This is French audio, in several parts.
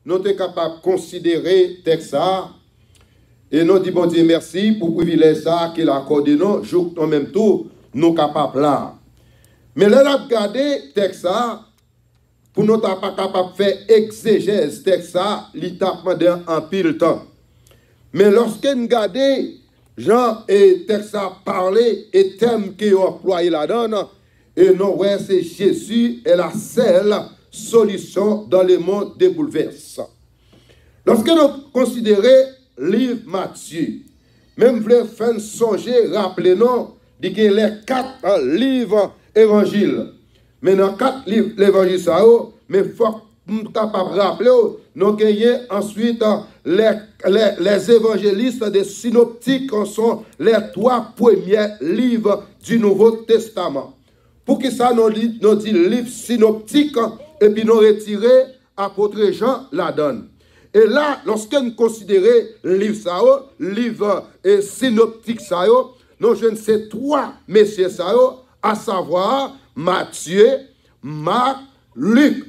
nous sommes capables de considérer le texte ça. Et nous disons, bon Dieu, merci pour le privilège ça qu'il a accordé nous, jour en même temps, nous sommes capables là. Mais là, nous regardons le texte ça, pour nous pas capable de faire exégèse texte ça, l'étape en pile temps. Mais lorsque nous regardons Jean et texte ça parler et thème qui est employé là-dedans, et nous ouais, c'est Jésus est la seule solution dans le monde des bouleverses. Lorsque nous considérons le livre Matthieu, même vous faire songer, rappelez-nous, qu'il y a les 4 livres évangiles. Mais dans 4 livres l'évangile, mais il faut capable de rappeler, nous avons ensuite les évangélistes des synoptiques sont les 3 premiers livres du Nouveau Testament. Pour que ça nous dit livre synoptique et puis nous retirer apôtre Jean la donne. Et là, lorsque nous considérons le livre ça, livre synoptique ça, nous jeunes ces 3 messieurs ça, à savoir Matthieu, Marc, Luc.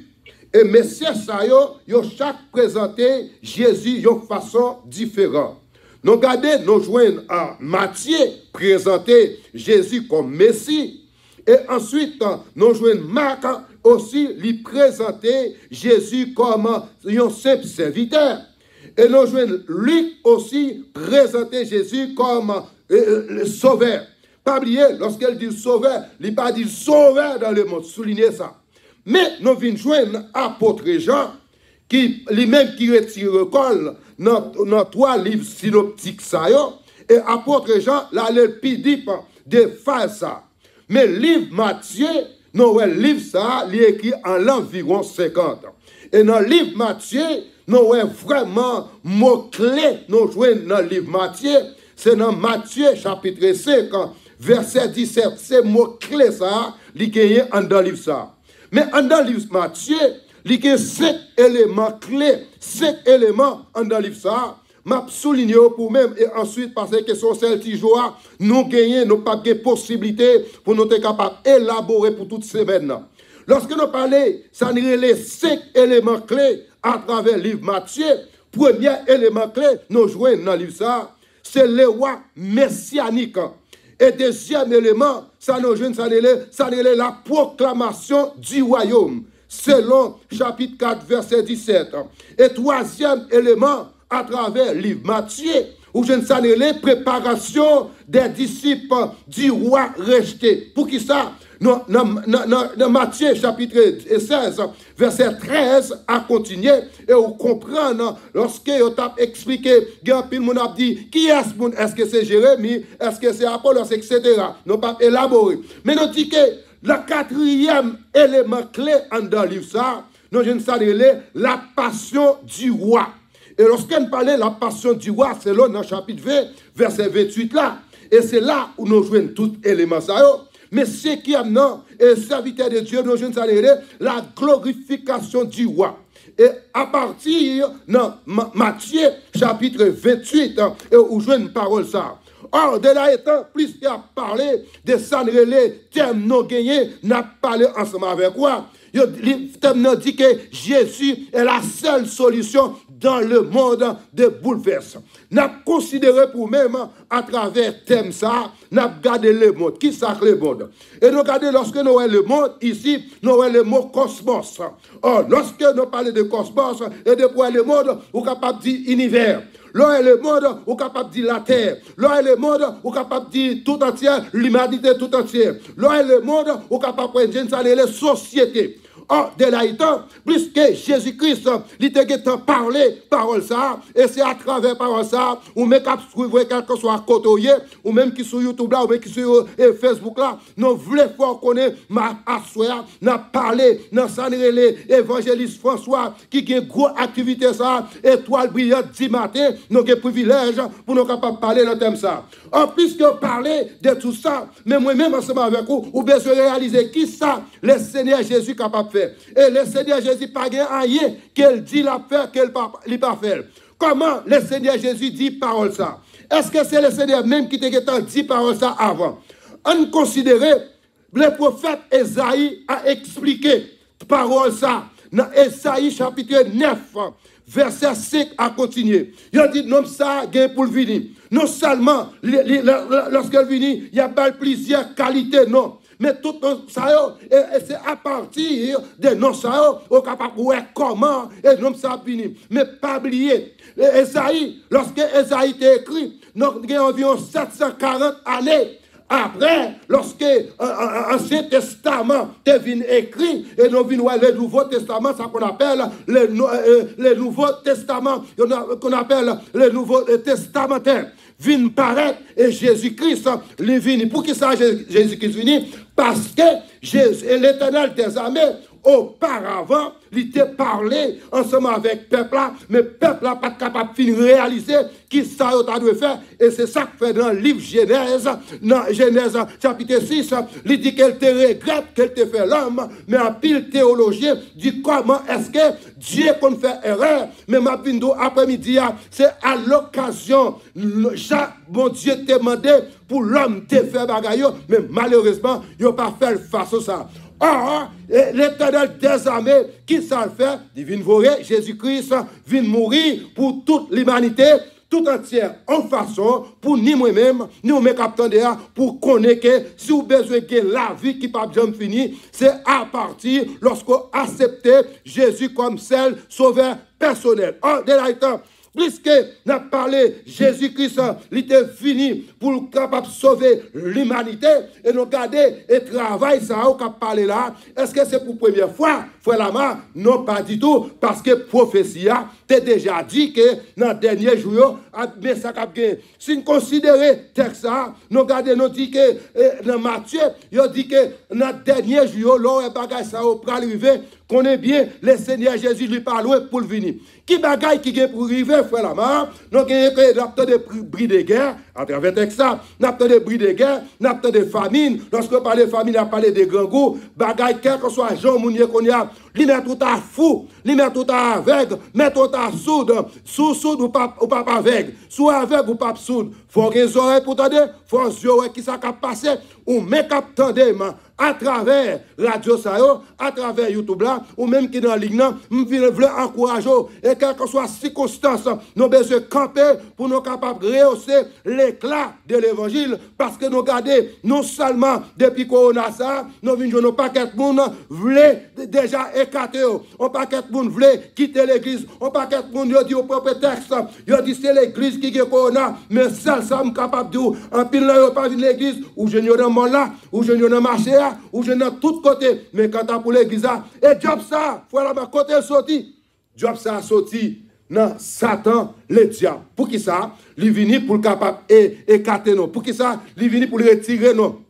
Et messieurs ça, ils ont chaque présenté Jésus d'une façon différente. Nous regardons, nous joignons à Matthieu présenter Jésus comme Messie. Et ensuite, nous joignons Marc aussi lui présenter Jésus comme un simple serviteur. Et nous joignons Luc aussi présenter Jésus comme le sauveur. Pas oublier, lorsqu'elle dit sauveur, il n'a pas dit sauveur dans le monde, soulignez ça. Mais nous venons joindre apôtre Jean, qui lui-même qui retire le col dans 3 livres synoptiques, ça, et apôtre Jean, là, le pidip de faire ça. Mais le livre Matthieu, nous le livre ça, il est écrit en l'environ 50. Et dans le livre Matthieu, nous avons vraiment mots-clés, nous jouons dans le livre Matthieu, c'est dans Matthieu chapitre 5, verset 17, c'est mot-clés ça, il est dans le livre ça. Mais dans le livre Matthieu, il y a 5 éléments clés, 5 éléments dans le livre ça. M'a souligné pour même et ensuite parce que sont celles qui jouent, nous gagnons, nous pas de possibilité pour nous être capables d'élaborer pour toute semaine. Lorsque nous parlons, ça n'est les 5 éléments clés à travers le livre Matthieu. Premier élément clé, nous jouons dans le livre ça, c'est le roi messianique. Et deuxième élément, ça nous joue, ça n'est la proclamation du royaume, selon chapitre 4, verset 17. Et troisième élément, à travers le livre Matthieu, où je ne sais les préparations des disciples du roi rejeté. Pour qui ça? Dans Matthieu chapitre 16, verset 13, à continuer, et on comprend, lorsque on t'a expliqué, on a dit, qui est-ce? Est-ce que c'est Jérémie? Est-ce que c'est Apollos? Etc. Nous pas élaboré. Mais nous dit que le 4e élément clé dans le livre, ça, nous je ne sais la passion du roi. Et lorsqu'on parlait de la passion du roi, c'est là dans le chapitre 20, verset 28 là. Et c'est là où nous jouons tout élément ça. Mais ce qui est maintenant, et serviteur de Dieu, nous jouons la glorification du roi. Et à partir de Matthieu, chapitre 28, où jouons une parole ça. Or, de là étant, plus qu'il a parlé de ça, les thèmes non gagnés, n'a parlé ensemble avec quoi? Le thème dit que Jésus est la seule solution dans le monde de bouleverse. Nous avons considéré pour même à travers le thème ça, nous avons gardé le monde. Qui sacre le monde? Et nous regardons lorsque nous avons le monde, ici, nous avons le mot cosmos. Or, lorsque nous parlons de cosmos, et de quoi le monde, on est capable de dire univers. Là est le monde, on est capable de dire la terre. Là est le monde, on est capable de dire tout entier, l'humanité tout entière. Là est le monde, on est capable de dire les sociétés. Or, de là étant, plus que Jésus-Christ, il t'a parlé parole ça, et c'est à travers parole ça, ou même qu'à suivre quelque soit à côté, ou même qui sur YouTube là, ou même qui sur Facebook là, nous voulons faire connaître ma assoya, n'a parlé, n'a sanéré évangéliste François, qui a une grosse activité ça, étoile brillante 10 matin, nous avons privilège pour nous capables de parler dans le thème ça. En plus que parler de tout ça, mais moi-même ensemble avec vous, ou bien se réaliser qui ça, le Seigneur Jésus capable de faire. Et le Seigneur Jésus n'a pas rien qu'elle dit la faire, qu'elle n'a pas fait. Comment le Seigneur Jésus dit parole ça? Est-ce que c'est le Seigneur même qui t'a dit parole ça avant? On considère, le prophète Esaïe a expliqué parole ça dans Esaïe chapitre 9, verset 5 à continuer. Il a dit, non, ça, gain pour venir. Non seulement, lorsqu'elle vient, il y a plusieurs qualités, non. Mais tout ça, c'est à partir de non ça, on est capable de voir comment et non ça fini. Mais pas oublier, Esaïe, lorsque Esaïe était écrit, nous avons environ 740 années. Après, lorsque l'Ancien Testament est écrit, et nous venons voir le Nouveau Testament, ça qu'on appelle le Nouveau Testament, qu'on appelle le Nouveau Testamentaire, vient paraître, et Jésus-Christ, il vient. Pour qui ça Jésus-Christ vient? Parce que l'Éternel des armées, auparavant, il était parlé ensemble avec le peuple, mais le peuple n'a pas capable de réaliser qui ça doit faire. Et c'est ça que fait dans le livre Genèse, dans Genèse chapitre 6, il dit qu'elle te regrette, qu'elle te fait l'homme, mais en pile théologien dit comment est-ce que Dieu qu'on fait erreur. Mais ma bindo après-midi, c'est à l'occasion, mon Dieu t'a demandé pour l'homme te faire bagaille, mais malheureusement, il n'a pas fait face à ça. Or, l'Éternel des armées, qui ça le fait? Il vient voler, Jésus-Christ vient mourir pour toute l'humanité, tout entière, en façon, pour ni moi-même, ni mes capitaines, pour connaître que si vous avez besoin de la vie qui n'a pas jamais fini, c'est à partir lorsqu'on accepte Jésus comme seul sauveur personnel. Or, dès là, puisque nous avons parlé, Jésus-Christ, il était fini pour capable sauver l'humanité. Et nous regardons et travail, ça a parlé là. Est-ce que c'est pour la première fois, frère Lama? Non, pas du tout. Parce que prophétie a déjà dit que dans le dernier jour, mais ça a gagné. Si nous considérons le texte, nous regardons, nous dit que dans Matthieu, il dit que dans le dernier jour, l'on est bagage ça pour arriver. Connaît bien le Seigneur Jésus lui parle pour venir. Qui bagaille qui est pour arriver, frère Lama? Nous avons des bris de guerre à travers texte ça. Nous avons des bris de guerre, nous avons des famines. Lorsque on parle de famine, on parle de grands goûts. Bagaille, quel que soit Jean Mounier qu'on y a, il met tout à fou, il met tout à aveugle, met tout à sourd. Sous sourd ou pas aveugle, sous aveugle ou pas sourd. Faut que les oreilles pour tendre, faut que les oreilles qui s'est passé, ou même cap tendre à travers Radio Sayo, à travers YouTube là, ou même qui dans la ligne, nous voulons encourager, et quelles que soient les circonstances, nous devons besoin de camper pour nous capables de rehausser l'éclat de l'évangile, parce que nous regardons, non seulement depuis Corona ça, nous venons pas paquet de monde voulait déjà écarter, on paquet de monde voulait quitter l'église, on paquet de monde dit au propre texte, il dit c'est l'église qui est Corona, mais celle ça me capable de dire, en pile là, il pas venir l'église, ou je dans mon là, ou je dans le marché là, ou je dans tous côtés, mais quand tu pour l'église et job ça, voilà ma côté sorti, job ça sorti dans Satan le diable. Pour qui ça? Il vient pour le capable écarter nous. Pour qui ça? Il vient pour le retirer nous.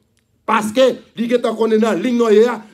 Parce que il est en connaît dans la ligne noire,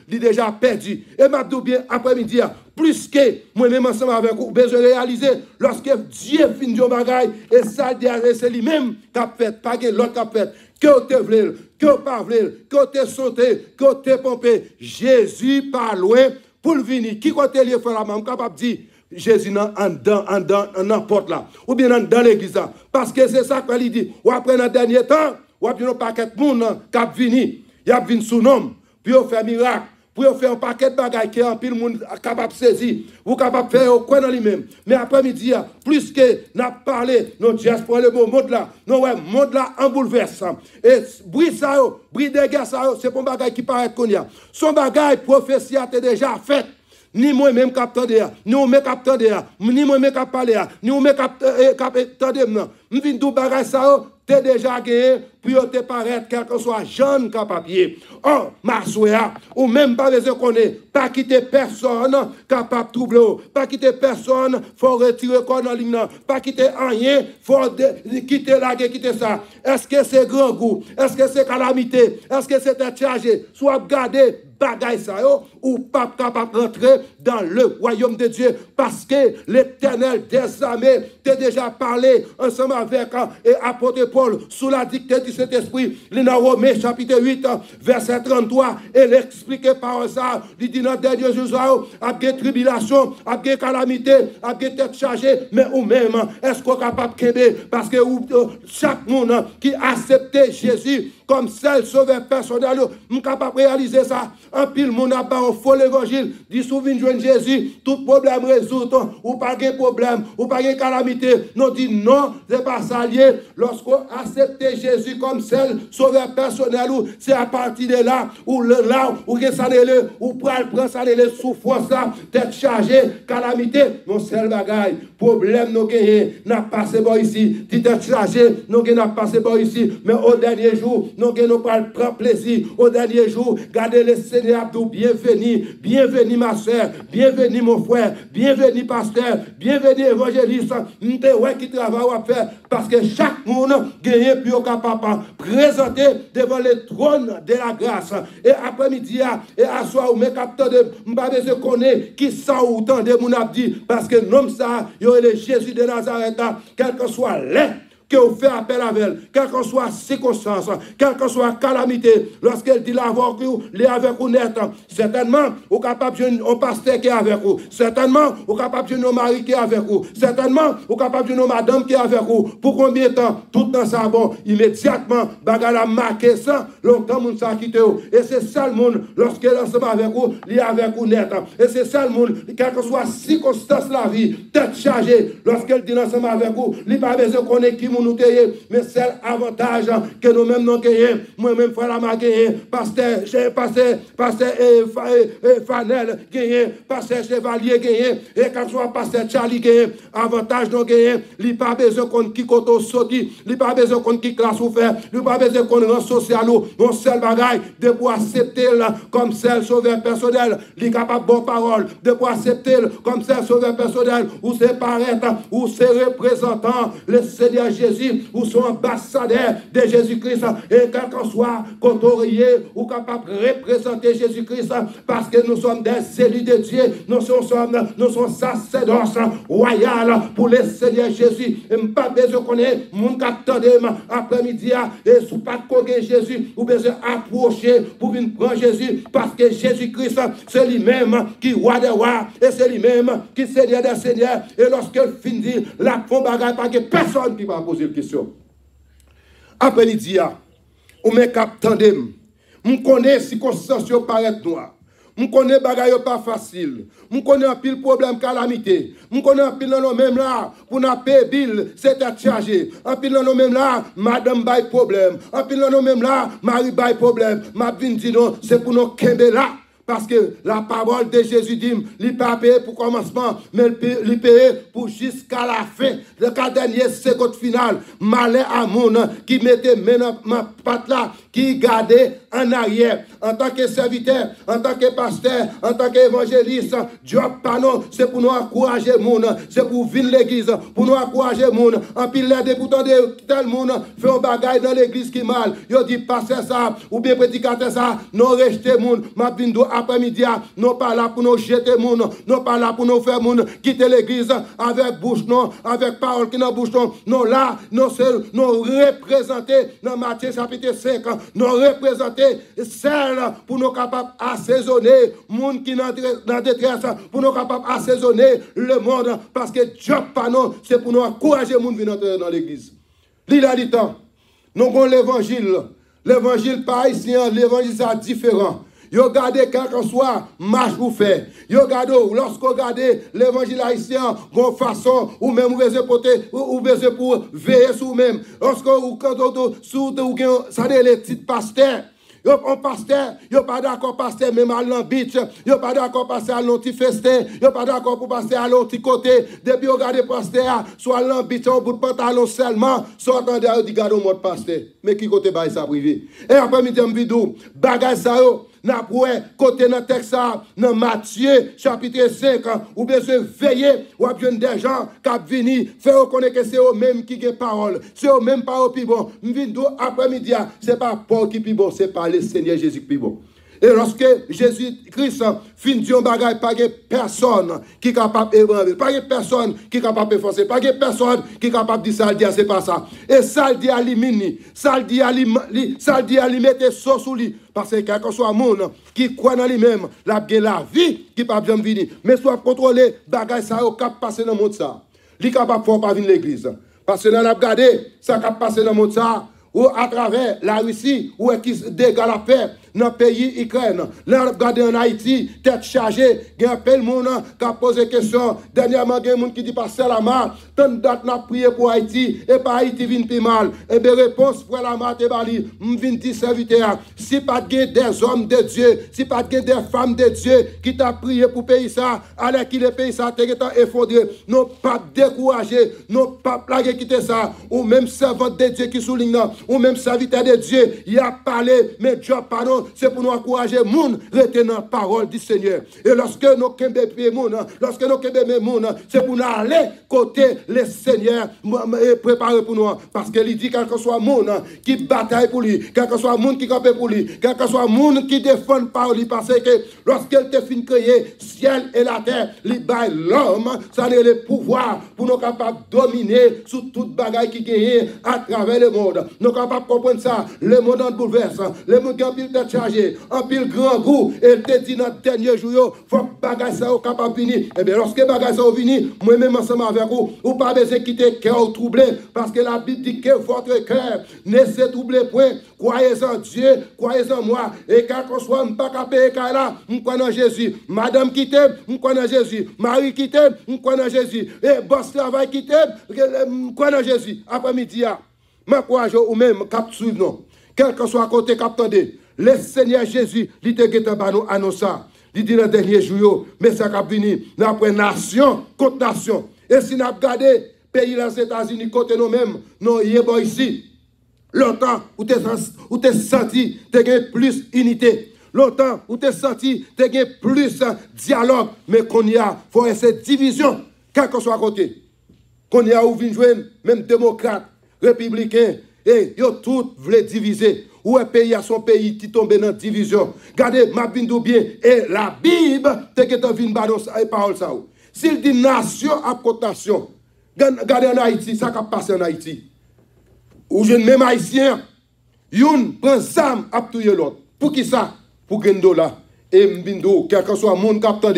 il est déjà perdu. Et m'a dit bien après-midi, plus que moi-même ensemble avec vous, besoin de réaliser, lorsque Dieu finit de bagaille, et ça c'est lui-même qui a fait, pas l'autre qui a fait, que vous voulez, que vous pas voulez, que vous sauté, que vous pompé. Jésus pas loin pour le venir. Qui côté lié faire la main, capable de dire, Jésus en n'importe là, ou bien dans l'église. Parce que c'est ça qu'il dit. Ou après, dans le dernier temps, ou après, un paquet de monde qui a venu, il a venu sous nom, puis on fait miracle, puis on fait un paquet de bagages qui est en pile monde capable de saisir, ou capable de faire au coin dans lui-même. Mais après-midi, plus que nous avons parlé, nous diaspora le mot monde là, nous ouais, monde là en bouleversant. Et bruit ça, bruit de guerre ça, c'est pas un bagage qui paraît qu'on y a. Son bagage prophétie a été déjà fait. Ni moi-même capteur de ni moi-même capteur de ni moi-même cap parler, ni moi-même capteur de non. M'vinn tout bagage ça, t'es déjà gagné pour te paraître quel que soit jeune qu'à papier. Oh, ma soeur, ou même pas besoin qu'on ait, pas quitter personne capable de troubler, pas quitter personne, faut retirer quoi dans ligne, pas quitter rien, faut quitter la guerre, quitter ça. Est-ce que c'est grand goût? Est-ce que c'est calamité? Est-ce que c'est chargé? Soit garder bagaille ça ou pas capable d'entrer dans le royaume de Dieu parce que l'Éternel des armées t'a déjà parlé ensemble avec et apôtre Paul, sous la dictée du Saint-Esprit, il dans Romains chapitre 8, verset 33, et l'explique par ça, il dit dans le dernier jour, avec des tribulations, avec des calamités, avec des têtes chargées, mais ou même, est-ce qu'on est capable de kembe? Parce que chaque monde qui accepte Jésus comme seul sauveur personnel, nous capable de réaliser ça. Un pile monde a pas un faux l'évangile, dit souvent joindre Jésus, tout problème résout, ou pas de problème, ou pas de calamité. Nous dit non, c'est pas ça lié. Lorsqu'on accepte Jésus comme seul sauveur personnel, c'est à partir de là, où que ça n'est ou prend ça les souffrances, tête chargée, calamité, mon seul bagaille, problème nous gagnons, n'a passé bon ici, tête chargée, nous gagnons passé bon ici, mais au dernier jour, nous gagnons pas prendre plaisir, au dernier jour, gardez le Seigneur Abdou, bienvenue ma soeur, bienvenue mon frère, bienvenue pasteur, bienvenue évangéliste, nous qui travaille à faire, parce que chaque monde gagne plus capable présenter devant le trône de la grâce. Et après-midi, et à soir, mes capteurs de m'bave se connaît qui sent autant de mon abdi, parce que l'homme ça, il y a le Jésus de Nazareth, quel que soit l'air que vous faites appel à elle, quelle que soit la circonstance, quelle que soit la calamité, lorsqu'elle dit l'avoir elle est avec vous net, certainement, vous êtes capable de jouer un pasteur qui est avec vous, certainement, vous êtes capable de jouer un mari qui est avec vous, certainement, vous êtes capable de jouer une madame qui est avec vous. Pour combien de temps? Tout dans ça, bon, immédiatement, bagarre a marqué ça, longtemps, moun sa quitté vous. Et c'est ça le monde, lorsqu'elle est ensemble avec vous, il est avec vous net. Et c'est ça le monde, quelle que soit la circonstance de la vie, tête chargée, lorsqu'elle dit ensemble avec vous, il n'y a pas besoin qu'on ait qui nous payer, mais c'est l'avantage que nous-mêmes nous gagnons. Moi-même, frère Lama gagné, pasteur Fanel gagné, pasteur Chevalier gagné, et quand soit pasteur Charlie gagné, avantage nous gagnons. Il n'y a pas besoin qu'on qui koto soti, il n'y a pas besoin qu'on qui classe ou faire, il n'y a pas besoin qu'on rend social ou, mon seul bagaille, de pour accepter comme seul sauveur personnel, il est capable de bonne parole, de pour accepter comme seul sauveur personnel, ou c'est paraître, ou c'est représentant le Seigneur Jésus, ou sont ambassadeurs de Jésus-Christ, et quel qu'en soit cotorié ou capable de représenter Jésus-Christ, parce que nous sommes des élus de Dieu, nous sommes sacerdoces royales pour le Seigneur Jésus. Et pas besoin de connaître mon capteur après-midi, et sous pas de Jésus, ou besoin approcher pour venir prendre Jésus, parce que Jésus-Christ, c'est lui-même qui est roi des rois, et c'est lui-même qui est Seigneur des seigneurs. Et lorsqu'il finit, la fond bagaille, pas que personne qui va poser une question. Après-midi, ou mes capteurs, je connais si circonstances paraissent noires. Je connais bagaille pas facile. Je connais un pile problème calamité. Je connais un pile dans même là pour n'a payer bill, c'est chargé. Un pile dans même là, madame bail problème. Un pile dans même là, mari bail problème. Ma vin dit non, c'est pour nous kembe là. Parce que la parole de Jésus dit, il n'est pas payé pour commencement, mais il est payé pour jusqu'à la fin. Le cas dernier, seconde finale, malin à mon qui mettait ma patte là, qui gardait en arrière. En tant que serviteur, en tant que pasteur, en tant qu'évangéliste, job panon, c'est pour nous encourager les gens, c'est pour venir l'église, pour nous encourager les gens. En pile les débutants de tel monde fait un bagage dans l'église qui mal. Yo dit passer ça, ou bien prédicateur ça, non rejeter les gens. Ma vindo après-midi, non pas là pour nous jeter les gens, non pas là pour nous faire les gens quitter l'église avec bouche non, avec parole qui dans bouche non. Non là, nous représenter dans Matthieu chapitre 5, nous représenter celle pour nous capables d'assaisonner les gens qui sont dans détresse, pour nous capables d'assaisonner le monde, parce que job pas non, c'est pour nous encourager les gens qui viennent dans l'église. Il a dit temps, nous avons l'évangile pas ici, l'évangile c'est différent. Yo regardez quel que soit marche vous fait. Yo regardez lorsque vous regardez l'évangile haïtien, de façon ou même ou besoin pour veiller sur vous-même. Lorsque vous sous ça les petits pasteurs. Yo un pasteur, yo pas d'accord pasteur même à l'ambitch, yo pas d'accord pasteur à l'anti festin, yo pas d'accord pour pasteur à l'autre côté. Depuis vous regardez pasteur, soit l'ambitch au bout de pantalon seulement, soit en derrière dit garde mode pasteur. Mais qui côté bail ça privé. Et après midi me vidéo, bagage ça yo n'a pour côté dans texte ça dans Matthieu chapitre 5 ou besoin veiller ou bien des gens qui venir faire reconnaître que c'est eux même qui ont parole, c'est eux même parole plus bon. Me vidéo après midi, c'est pas Paul qui plus bon, c'est pas le Seigneur Jésus qui plus bon. Et lorsque Jésus-Christ fin dit un bagage, pas de personne qui est capable d'ébranler, pas de personne qui est capable de forcer, pas de personne qui est capable de dire ça, c'est pas ça. Et ça dit à lui, ça dit à lui mettre ça sous lui. Parce que quel que soit le monde qui croit dans lui-même, la vie qui pas bien venir. Mais soit contrôler, bagage ça, au cap passer dans le monde ça. Il est capable de pas venir l'église. Parce que dans la regardé, ça cap passer dans le monde ça. Ou à travers la Russie, où est-ce qui dégage la paix dans le pays Ukraine. Là, regardez en Haïti, tête chargée, il y a un peu de monde qui a posé question. Dernièrement, il y a un monde qui dit passer la main. Tant de dates, n'a prié pour Haïti, et pas Haïti vient plus mal. Et bien, réponse pour la main, je viens dire serviteur. Si pas des hommes de Dieu, si pas des femmes de Dieu qui t'a prié pour payer ça, alors qu'il le pays ça, t'es effondré. Non pas décourager, non pas plaguer quitter ça. Ou même servant de Dieu qui souligne, ou même serviteur de Dieu, il a parlé, mais Dieu pardon. C'est pour nous encourager les gens à retenir la parole du Seigneur. Et lorsque nous c'est pour nous aller côté le Seigneur et préparer pour nous. Parce qu'il dit quel que soit le monde qui bataille pour lui, quel que soit le monde qui campe pour lui, quel que soit le monde qui défend par lui, parce que lorsqu'il te fin créer ciel et la terre, il baille l'homme, ça a le pouvoir pour nous capables de dominer sur toute bagaille qui gagne à travers le monde. Nous sommes capables de comprendre ça. Le monde en bouleverse, le monde qui a pile tête chargée, en pile grand goût, et il te dit dans le dernier jour, il faut que bagage ça soit capable de venir. Eh bien, lorsque bagage ça va venir, moi-même ensemble avec vous, ou pas besoin de quitter cœur troublé, parce que la Bible dit que votre cœur ne se trouble point. Croyez en Dieu, croyez en moi, et quand on soit, je ne pas payer là, je crois en Jésus. Madame quitte, je crois en Jésus. Marie quitte, je crois en Jésus. Et boss travail quitte, je crois en Jésus. Après-midi, je crois ou même cap suivre non. Quel que soit côté cap tendez. Le Seigneur Jésus, il te guette à nous annoncer. Il dit dans le dernier jour, mais ça va venir après nation contre nation. Et si nous regardons pays les États-Unis côté nous-mêmes, nous y sommes ici. Longtemps, où tu senti, tu as plus unité. Longtemps, où tu senti, tu as plus dialogue. Mais qu'on y a, il faut cette division, quel que soit côté. Qu'on y a où vient jouer, même démocrates, républicains, et ils tous veulent diviser. Où est pays à son pays qui tombe dans la division. Regardez, ma bindou bien. Et la Bible, c'est que tu viens de parole ça. S'il dit nation à contre nation, regardez en Haïti, ça qui passe en Haïti. Ou je même haïtien, yon prend sam à tuer l'autre. Pour qui ça? Pour $1. Et mbindo, quel que soit le monde qui attend.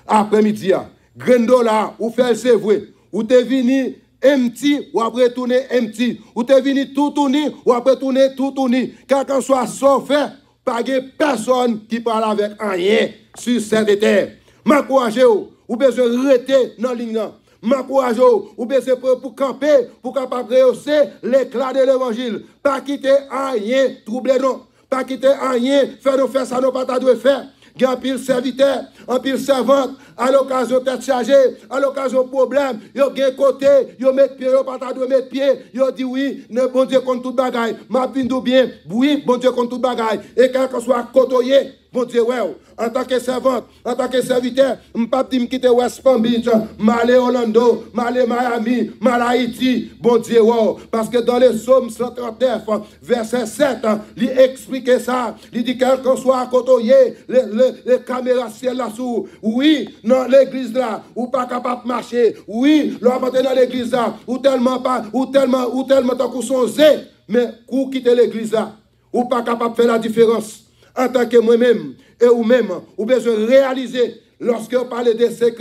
Après-midi, $1, ou faire c'est vrai. Ou te vini empty, ou après tourner empty. Ou te vini tout tourner, ou après tourner tout tourner. Quel que soit son fait, pas de personne qui parle avec rien sur cette terre. M'encourage ou besoin de rester dans la ligne. M'encourage ou besoin pour camper, pour capable rehausser l'éclat de l'évangile. Pas quitter rien, troubler non. Pas quitter rien, faire ça, non pas ta doit faire. Il y a un pile serviteur, un pile servante, à l'occasion de chargée, à l'occasion de problème, il y a un côté, il y a mettre pied, il y a pas de mettre pied, il a dit oui, bon Dieu contre tout bagaille, m'a bindu bien, oui, bon Dieu contre tout bagaille, et quel que soit côtoyé, bon Dieu, ouais, en tant que servante, en tant que serviteur, je ne peux pas quitter West Palm Beach, m'aller Orlando, m'aller Miami, m'aller Haïti, bon Dieu, ouais, parce que dans les psaumes 139, verset 7, il explique ça, il dit quel que soit côtoyé, les caméras ciel là-dessous, oui, dans l'église là, ou pas capable de marcher, oui, l'on va dans l'église là, ou tellement tant qu'on sont zé, mais pour quitter l'église là, ou pas capable de faire la différence. En tant que moi-même et ou-même, ou besoin de réaliser, lorsque on parle de ces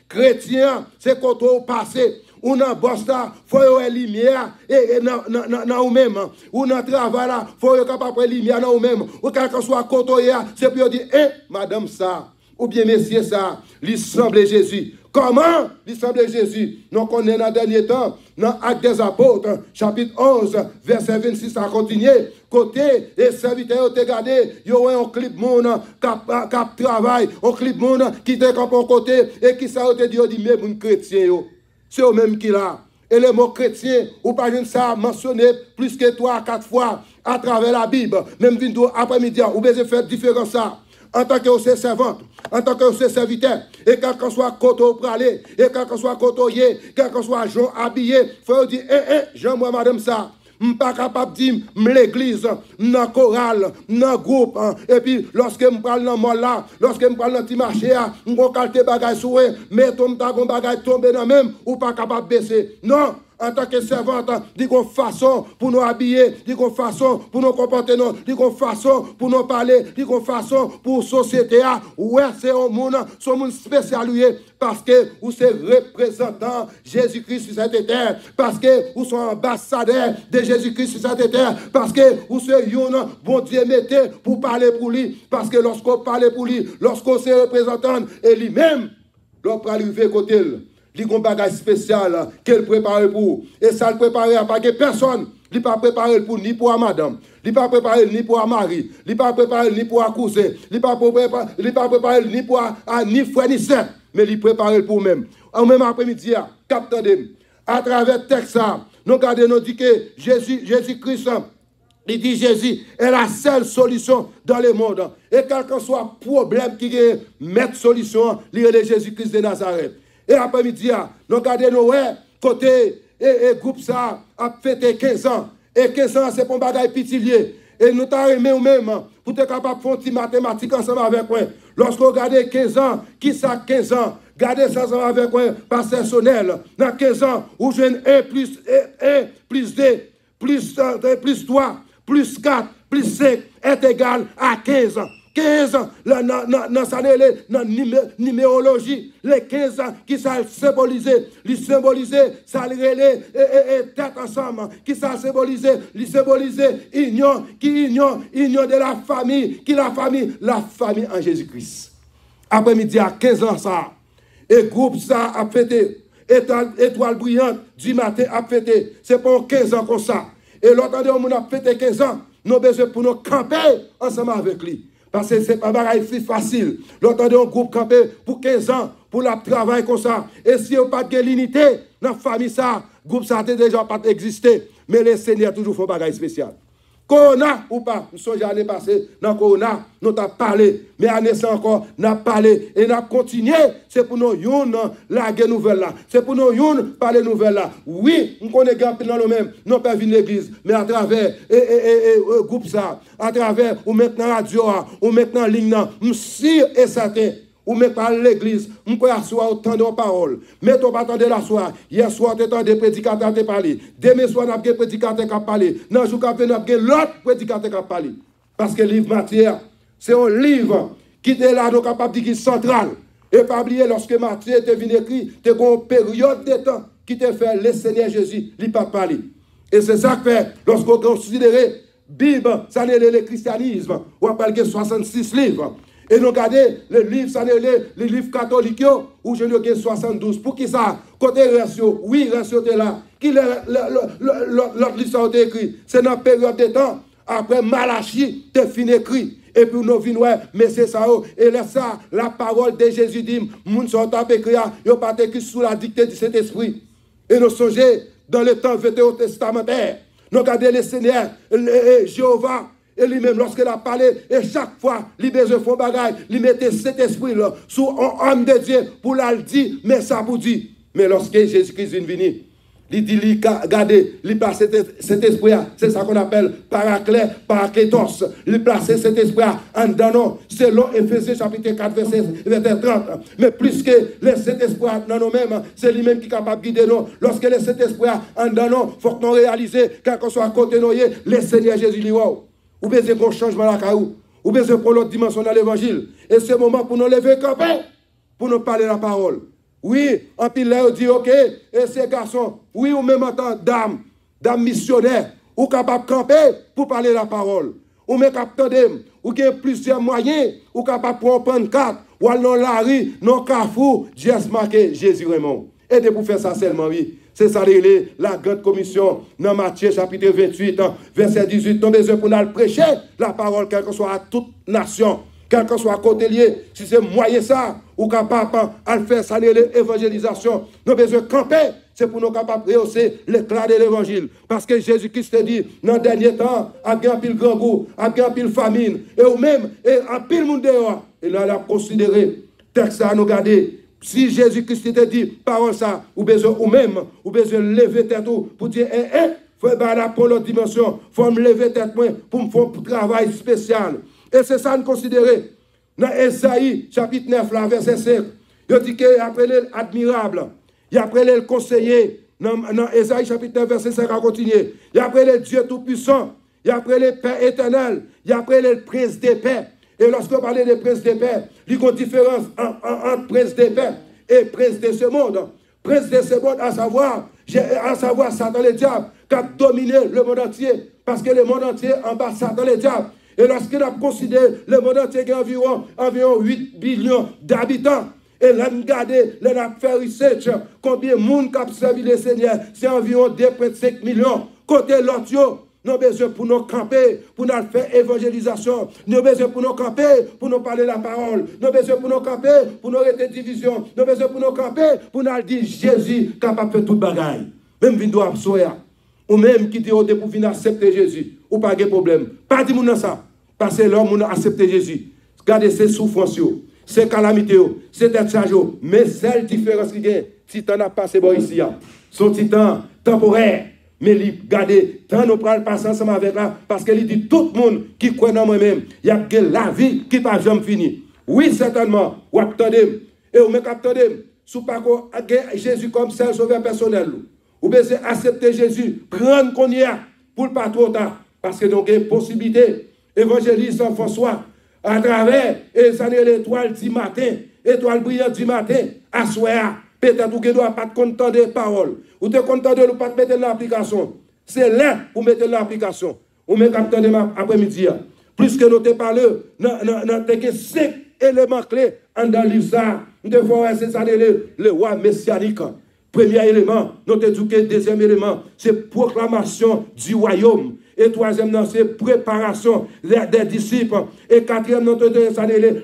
chrétiens, c'est quand on passe, ou dans le boss là, il faut avoir lumière, et dans vous-même, ou dans le travail là, il faut être capable de lumière dans vous-même, ou quel que soit côté, c'est pour dire, madame ça, ou bien messieurs ça, il semble Jésus. Comment il semble Jésus? Nous connaissons dans le dernier temps, dans Actes des Apôtres, chapitre 11, verset 26, à continuer. Côté, et serviteurs ont regardé, il y a un clip monde qui travaille, un clip monde qui est comme un côté, et qui ça a dit, mais mon chrétien, c'est eux même qui là. Et le mot chrétien, ou pas juste ça mentionné plus que 3 à 4 fois à travers la Bible, même après-midi, ou bien faire différence ça. En tant que servante, en tant que serviteur, et quel que soit côté pour aller, et quel que soit côté, quel que soit Jean habillé, il faut dire, Jean, moi, madame ça. pas capable de dire l'église, dans chorale, dans groupe, et puis lorsque je parle dans mon là, lorsque je parle dans petit marché, je vais calter bagay soué, mais ton bagay tomber dans même, ou pas capable de baisser. Non. En tant que servante, dit qu'on façon pour nous habiller, dit qu'on façon pour nous comporter, dit qu'on façon pour nous parler, dit qu'on façon pour société. Ouais, c'est un monde spécial, parce que vous êtes représentant Jésus-Christ sur cette terre, parce que vous êtes ambassadeur de Jésus-Christ sur cette terre, parce que vous êtes un bon Dieu mettez pour parler pour lui, parce que lorsqu'on parle pour lui, lorsqu'on se représentant, et lui-même, l'on peut arriver côté. Il y a un bagage spécial qu'elle prépare pour. Et ça, le préparer à pas que personne. Il n'est pas préparé pour ni pour madame. Il n'est pas préparé ni pour mari. Il n'est pas préparé ni pour cousin. Il n'est pas préparé ni pour ni frère ni sœur. Mais il est préparé pour même. En même après-midi, capteur à travers le texte, nous regardons, nous dit que Jésus-Christ, il dit Jésus est la seule solution dans le monde. Et quel que soit le problème qui est mettre solution, il est Jésus-Christ de Nazareth. Et après-midi, nous regardons côté et groupe ça a fêté 15 ans. Et 15 ans, c'est pour un bagage pitilier. Et nous t'avons aimé nous-mêmes pour être capable de faire des mathématiques ensemble avec moi. Lorsqu'on regarde 15 ans, qui ça 15 ans? Gardez ça ensemble avec moi, personnel. Dans 15 ans, où je 1 plus 2, plus 3, plus 4, plus 5 est égal à 15 ans. 15 ans, dans numérologie, les 15 ans qui ça symboliser, ça relève tête ensemble, qui ça symboliser, union de la famille, la famille en Jésus-Christ. Après-midi à 15 ans ça, et groupe ça a fêté, étoile brillante du matin a fêté, c'est pour 15 ans comme ça. Et l'autre on a fêté 15 ans, nous avons besoin pour nous camper ensemble avec lui. Parce que ce n'est pas facile. L'autre un groupe campé pour 15 ans, pour le travail comme ça. Et si on n'a pas de l'unité, dans la famille, ça, groupe ça n'a déjà pas existé. Mais les seigneurs toujours font bagage spécial. Corona ou pas, nous sommes l'année passée, dans Corona, nous avons parlé. Mais année ça encore, nous avons parlé. Et nous avons continué. C'est pour nous, la guerre nouvelle là. C'est pour nous, parler nouvelle là. Oui, nous connaissons grand dans le même. Nous pas venir l'église. Mais à travers, groupe ça, à travers, ou maintenant radio, ou maintenant ligne, nous sûr et certain. Ou même par l'église, on peut asseoir autant de paroles. Mais on pas attendre la soirée. Hier soir, tu as des prédicateurs qui parlent. Demain soir, on a des prédicateurs qui parlent. Dans le jour qui vient, on a l'autre prédicateur qui parle. Parce que le livre Matthieu, c'est un livre qui est là, donc capable de dire central. Et pas oublier, lorsque Matthieu était venu écrire, tu as une période de temps qui te fait le Seigneur Jésus, il n'a pas parlé. Et c'est ça que fait, lorsqu'on considère la Bible, ça n'est le christianisme, on parle de 66 livres. Et nous regardons le livre, ça n'est le livre catholique, où je n'ai 72. Pour qui ça? Côté ratio, oui, ratio est là. Qui l'autre livre a été écrit? C'est dans la période de temps. Après Malachie, tu fini écrit. Et puis nous venons, mais c'est ça. Et là, ça, la parole de Jésus dit, moun sont écrit, ils pas écrit sous la dictée de cet esprit. Et nous songeons dans le temps vétérotestamentaire. Nous regardons le Seigneur, Jéhovah. Et lui-même, lorsqu'il a parlé, et chaque fois, il besoin de faire bagaille, il mettait cet esprit-là sous un homme de Dieu pour la dire, mais ça pour dire. Mais lorsque Jésus-Christ est venu, il dit, regardez, il place cet esprit-là, c'est ça qu'on appelle paraclet, parakletos. Il place cet esprit-là en dedans, selon Éphésiens chapitre 4, verset 30. Mais plus que cet esprit-là dans nous-mêmes, c'est lui-même qui est capable de guider nous. Lorsque cet esprit-là en dedans, il faut que nous réalisions, quel que soit à côté de nous, le Seigneur Jésus lui wow. Ou bien c'est un changement à la caillou, ou bien c'est pour l'autre dimension dans l'évangile. Et c'est le moment pour nous lever camper, pour nous parler la parole. Oui, en pile là, on dit, ok, et ces garçons, oui, ou même en tant que dame missionnaire, ou capable de camper pour parler la parole. Ou même capable de ou qui a plusieurs moyens, ou capable de prendre carte, ou aller dans la rue, dans le carrefour, juste marqué Jésus Raymond. Et de pour faire ça seulement, oui. C'est ça, la grande commission, dans Matthieu chapitre 28, verset 18, nous avons besoin pour nous prêcher la parole, quelle que soit à toute nation, quel que soit côté lié, si c'est moyen ça, ou capable de faire ça, l'évangélisation, nous avons besoin de camper, c'est pour nous capables de rehausser l'éclat de l'évangile. Parce que Jésus-Christ te dit, dans le dernier temps, à bien pile grand goût, à bien pile famine, et ou même, et à pile monde dehors, et là, il a considéré, texte à nous garder. Si Jésus-Christ te dit, parole ça, ou besoin ou même, ou besoin lever tête pour dire, faut pour l'autre dimension, faut me lever tête pour me faire un travail spécial. Et c'est ça nous considérer. Dans Esaïe, chapitre 9, là, verset 5, il dit qu'il appelé l'admirable, il appelé le conseiller. Dans Esaïe, chapitre 9, verset 5, à continuer. Il appelé Dieu Tout-Puissant, il appelé Père éternel, il appelé le Prince des paix. Et lorsque on parle des princes des paix, il y a une différence entre prince des paix et prince de ce monde. Prince de ce monde, à savoir Satan le diable, qui a dominé le monde entier. Parce que le monde entier en bas Satan le diable. Et lorsqu'il a considéré le monde entier qui a environ 8 billions d'habitants, et là, regardez, là, on a fait research, combien de monde qui a servi le Seigneur, c'est environ 2,5 millions. Côté l'autre, nous avons besoin pour nous camper, pour nous faire évangélisation. Nous avons besoin pour nous camper, pour nous parler la parole. Nous avons besoin pour nous camper, pour nous arrêter division. Nous avons besoin pour nous camper, pour nous dire Jésus capable de faire toute bagaille. Même si nous avons ou même qui dit pour venir accepter Jésus, ou pas de problème. Pas de monde ça. Parce que l'homme a accepté Jésus. Regardez ses souffrances, ses calamités, ses têtes chargées. Mais celle différence qui est, Titan n'a pas passé bon ici. Son Titan temporaire. Mais regardez, tant nous prenons passer ensemble avec là, parce qu'il dit tout le monde qui croit dans moi-même, il y a la vie qui n'a jamais fini. Oui, certainement, ou attendez, et ou même attendez, sous pas Jésus comme seul sauveur personnel. Ou bien accepter Jésus, prendre qu'on y a, pour le pas trop tard, parce que donc il y a une possibilité, évangéliste en François, à travers, et ça n'est l'étoile du matin, étoile brillante du matin, à soir. Peut-être que vous ne doit pas te contenter des paroles. Ou te contenter de ne pas te mettre en application. C'est là pour mettre en application. Ou même capteur de après-midi. Plus que nous te parlons, nous avons 5 éléments clés dans le livre ça. Nous devons voir c'est ça le roi messianique. Premier élément, nous avons dit que deuxième élément, c'est proclamation du royaume. Et troisième, c'est préparation des disciples. Et quatrième, nous avons dit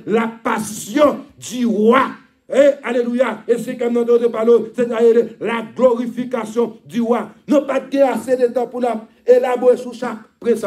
la passion du roi. Et alléluia, et c'est comme nous devons parler, c'est la glorification du roi. Nous n'avons pas assez de temps pour nous élaborer sur chaque prince.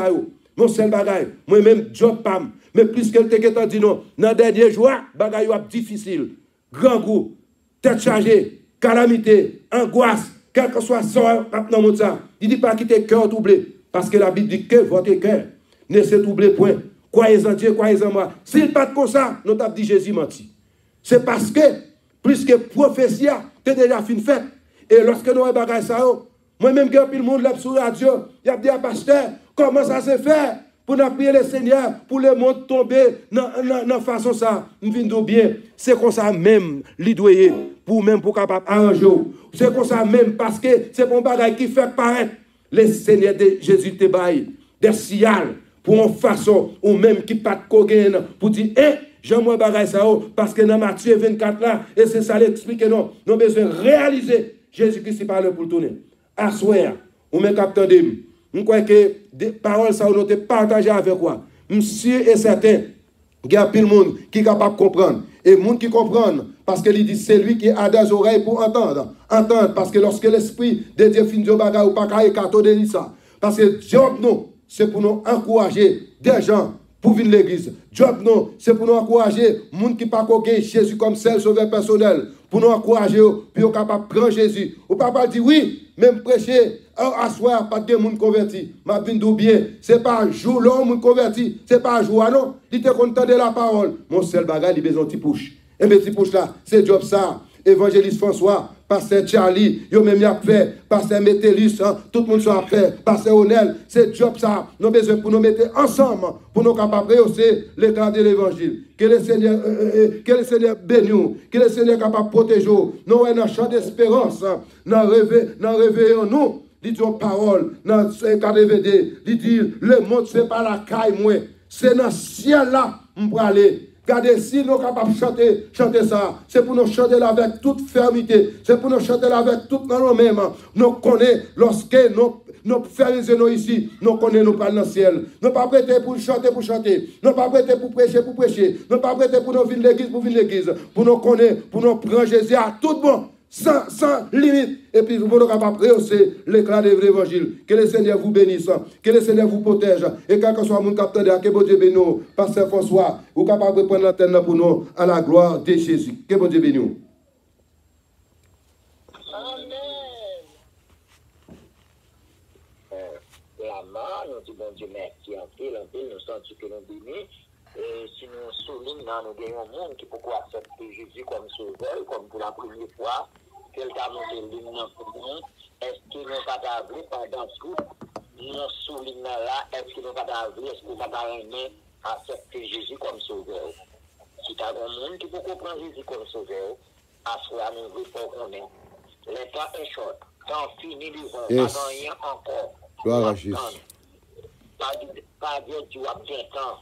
Mon seul bagaille, moi-même, job pam. Mais plus qu'elle te dit non, dans les derniers jours, bagaille difficile. Grand goût, tête chargée, calamité, angoisse, quel que soit ça, dans mon ça. Il ne dit pas quitter cœur troublé. Parce que la Bible dit que votre cœur ne se trouble point. Croyez en Dieu, croyez en moi. S'il n'est pas comme ça, nous avons dit Jésus menti. C'est parce que, plus que prophétie, tu es déjà fin fait. Et lorsque nous avons bagay ça, moi-même, quand le monde l'a sur la radio, il y a dit à pasteur, comment ça se fait pour nous prier le Seigneur, pour le monde tomber dans façon ça. Nous venons bien. C'est comme ça même, l'idoyer, pour même pour capable arranger. C'est comme ça même, parce que c'est pour un bagay qui fait paraître le Seigneur de Jésus te baille, des signaux, pour une façon, ou même qui pas de cogaine, pour dire, j'aimerais bagay ça, parce que dans Matthieu 24 là, et c'est ça l'explique, non, nous avons besoin de réaliser Jésus-Christ parle pour le tourner. Assoir, ou même capteur de nous. Je crois que des paroles, ça, nous avons partagé avec quoi. Monsieur et certain, il y a plus de monde qui est capable de comprendre. Et le monde qui comprend, parce qu'il dit, c'est lui qui a des oreilles pour entendre. Entendre, parce que lorsque l'esprit de Dieu finit de bagay, ou pas qu'à de ça. Parce que job, nous, c'est pour nous encourager des gens pour venir à l'église. Job, non, c'est pour nous encourager les gens qui ne pas Jésus comme seul sauveur personnel. Pour nous encourager, puis on capable de prendre Jésus. Ou pas dire oui, même prêcher, à soir, pas de monde converti. Ma vie bien, c'est pas un jour l'homme converti, c'est pas un jour, non. Il te content de la parole. Mon seul bagage, il a besoin de petit push. Et mes petits push là, c'est Job ça. Évangéliste François, Pasteur Charlie, yo même y a fait, Pasteur Métellus, tout le monde soit fait, Pasteur Onel, c'est Job ça. Nous avons besoin pour nous mettre ensemble, pour nous capables de rehausser l'état de l'évangile. Que le Seigneur bénisse, que le Seigneur capable de protéger. Nous avons un champ d'espérance, nous réveillons-nous. Il dit parole, dans ce KDVD, il dit le monde, ce n'est pas la caille, moi, c'est dans le ciel là, on peut aller. Regardez, si nous sommes capables de chanter ça, c'est pour nous chanter là avec toute fermeté, c'est pour nous chanter là avec toute nos mêmes. Nous connaissons, lorsque nous faisons ici, nous connaissons, nous parlons dans le ciel. Nous ne sommes pas prêtés pour chanter, nous ne sommes pas prêtés pour prêcher, nous ne sommes pas prêtés pour nous venir l'église, pour nous connaître, pour nous prendre Jésus à tout bon. Sans limite. Et puis, vous pouvez capable de rehausser l'éclat de l'évangile. Que le Seigneur vous bénisse. Que le Seigneur vous protège. Et quel que soit mon capteur, que bon Dieu bénisse. Pasteur François, vous êtes capable de prendre l'antenne pour nous à la gloire de Jésus. Que bon Dieu bénisse. Amen. dit bon Dieu merci en pile, nous sentons que nous bénis. Et si nous soulignons, nous gagnons un monde qui peut accepter Jésus comme sauveur, comme pour la première fois, quelqu'un monté l'hymne pour nous. Est-ce que nous avons pendant tout, nous soulignons là, est-ce que nous avons est-ce que nous avons accepter Jésus comme sauveur? Si tu as un monde qui peut comprendre Jésus comme sauveur, à soi, nous faut qu'on ait. Le temps est short. Temps fini, nous n'avons pas rien encore. Gloire à Jésus. Pas dire du temps.